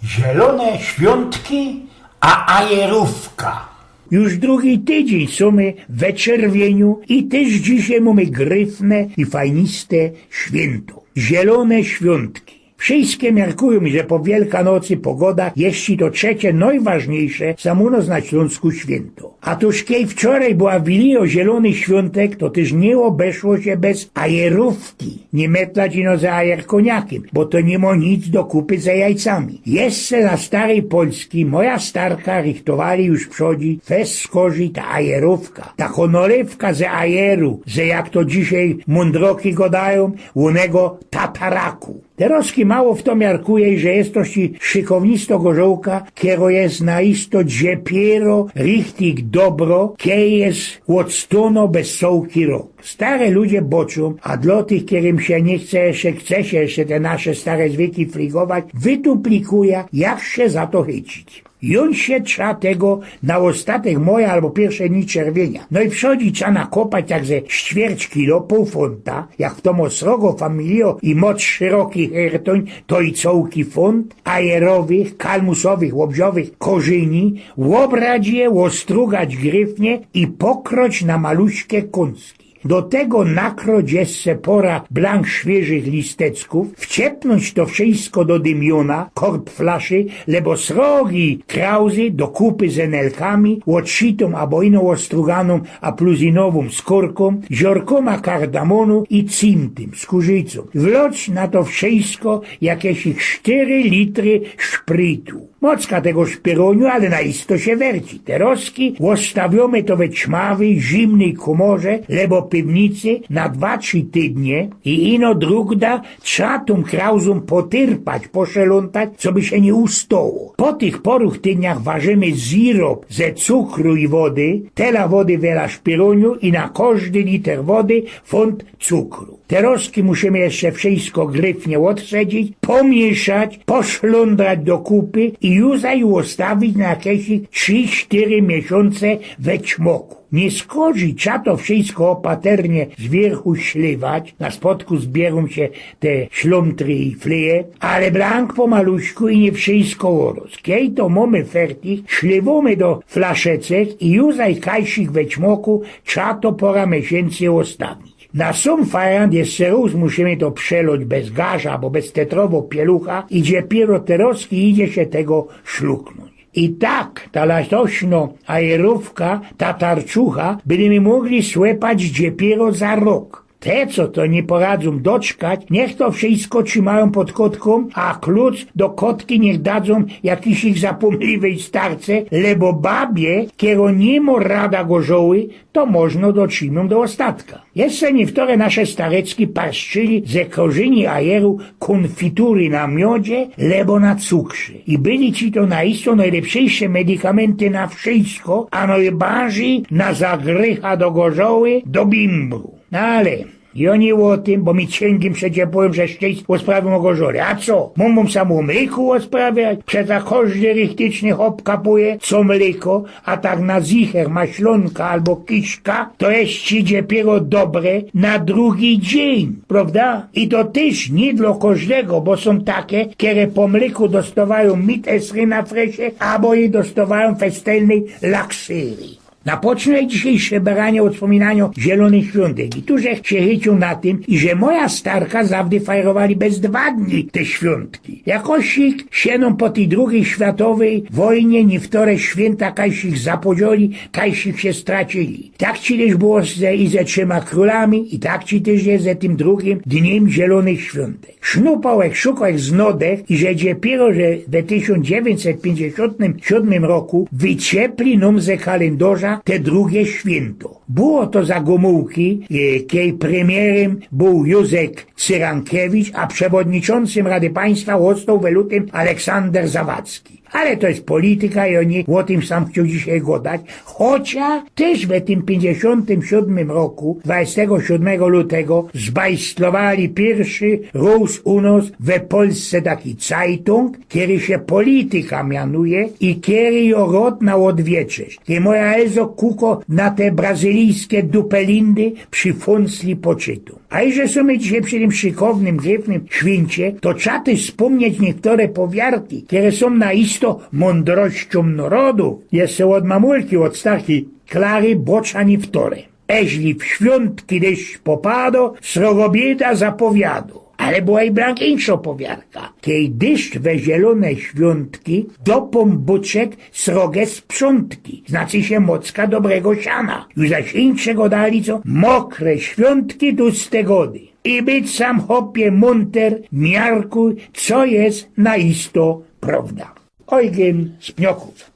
Zielone świątki, a ajerówka. Już drugi tydzień sumy we czerwieniu i też dzisiaj mamy gryfne i fajniste święto. Zielone świątki. Wszystkie miarkują, że po Wielkanocy pogoda jest to trzecie najważniejsze samunos na Śląsku święto. A tuż kiedy wczoraj była wilio zielony świątek, to też nie obeszło się bez ajerówki. Nie metlać ino za ajerkoniakiem, bo to nie ma nic do kupy za jajcami. Jeszcze na starej Polski moja starka richtowali już przodzi fest skorzy ta ajerówka. Ta honorywka ze ajeru, że jak to dzisiaj mądroki godają, unego tataraku. Teroski mało w to miarkuje, że jest to ci szykownisto gorzołka, kiero jest naisto dziepiero richtig dobro, kie jest odstono bez sołki rok. Stare ludzie boczą, a dla tych, którym się nie chce się jeszcze te nasze stare zwyki frigować, wytuplikuje, jak się za to chycić. I on się trza tego na ostatek moja albo pierwsze dni czerwienia. No i przychodzi trzeba nakopać tak ze ćwierć kilo, pół funta, jak w tomu srogo familio i moc szerokich hertoń, to i cołki funt, ajerowych, kalmusowych, łobziowych korzyni, łobrać je, ostrugać gryfnie i pokroć na maluśkie kąski. Do tego nakroć jeszcze pora blank świeżych listecków, wciepnąć to wszystko do dymiona, korb flaszy, lebo srogi krauzy do kupy z enelkami, odsitą albo ino ostruganą a pluzinową skórką, ziorkoma kardamonu i cimtym, skórzycą. Wloć na to wszystko jakieś 4 litry szprytu. Mocka tego szpyroniu, ale na isto się werci. Teroski ostawiamy to we ćmawej, zimnej komorze, lebo piwnicy na 2-3 tydnie i ino drugda trzeba tą krauzą potyrpać, poszeluntać, co by się nie ustoło. Po tych poruch tydniach ważymy sirop ze cukru i wody, tela wody wiela szpyroniu i na każdy liter wody funt cukru. Teroski musimy jeszcze wszystko gryfnie odsedzić, pomieszać, poszlundrać do kupy i już ustawić na jakieś 3-4 miesiące we ćmoku. Nie skodzi, trzeba to wszystko opaternie z wierchu śliwać, na spodku zbierą się te ślątry i fleje, ale blank pomaluśku i nie wszystko oros. Kiedy to mamy fertig, śliwamy do flaszecek i już kajsik we ćmoku trzeba to pora miesięcy ostawić. Na sam fajrant jeszcze raz musimy to przeloć bez garza, bo bez tetrowo pielucha i dopiero teroski idzie się tego szluknąć. I tak, ta latośno ajerówka, ta tarczucha, będziemy mogli słepać dopiero za rok. Te, co to nie poradzą doczkać, niech to wszystko trzymają pod kotką, a klucz do kotki niech dadzą jakiś ich zapomniwej starce, lebo babie, kiero nie ma rada gorzoły, to można dotrzymać do ostatka. Jeszcze niektóre nasze starecki parszczyli ze korzyni ajeru konfitury na miodzie, lebo na cukrze. I byli ci to naisto najlepsze medykamenty na wszystko, a najbardziej na zagrycha do gorzoły, do bimbru. No ale i oni o tym, bo mi cięgiem przecie powiem, że szczęście sprawią o gorzole. A co? Mumum samo mleku osprawiać? Przecież każdy rychtyczny hop kapuje, co mleko, a tak na zicher maślonka albo kiszka, to jest ci dopiero dobre na drugi dzień, prawda? I to też nie dla każdego, bo są takie, które po mleku dostawają mit esry na fresie, albo je dostawają festelnej laksyrii. Napocznę dzisiejsze beranie od wspominania zielonych świątek i tu że się chycił na tym, i że moja starka zawdy fajrowali bez 2 dni te świątki. Jakosik sieną po tej II światowej wojnie niektóre święta kajsich zapodzieli, kajsich się stracili. Tak ci też było i ze 3 królami i tak ci też jest ze tym drugim dniem zielonych świątek. Sznupałek, szukałek z nodech i że dopiero, że w 1957 roku wyciepli nam ze kalendarza te drugie święto. Było to za Gomułki, kiedy premierem był Józek Cyrankiewicz, a przewodniczącym Rady Państwa został w lutym Aleksander Zawadzki. Ale to jest polityka i oni o tym sam chcą dzisiaj gadać. Chociaż też w tym 57 roku, 27 lutego, zbajstlowali pierwszy raz u nas w Polsce taki Zeitung, który się polityka mianuje i który ją rod na odwieczność. I moja Elzo kuko na te brazylijskie dupelindy przy Fonsli poczytu. A i że są my dzisiaj przy tym szykownym, gryfnym święcie, to trzeba też wspomnieć niektóre powiarki, które są naisto mądrością narodu. Jest to od mamulki, od starki Klary Boczani wtore. Eźli w świątki deszcz popado, srogo bieda zapowiadu. Ale była i blankińsza powiarka. Kiedy deszcz we zielone świątki, do pombuczek sroge sprzątki. Znaczy się mocka dobrego siana. Już zaś inszego dali co? Mokre świątki tłuste gody. I być sam hopie munter, miarkuj, co jest naisto prawda. Eugen z Pnioków.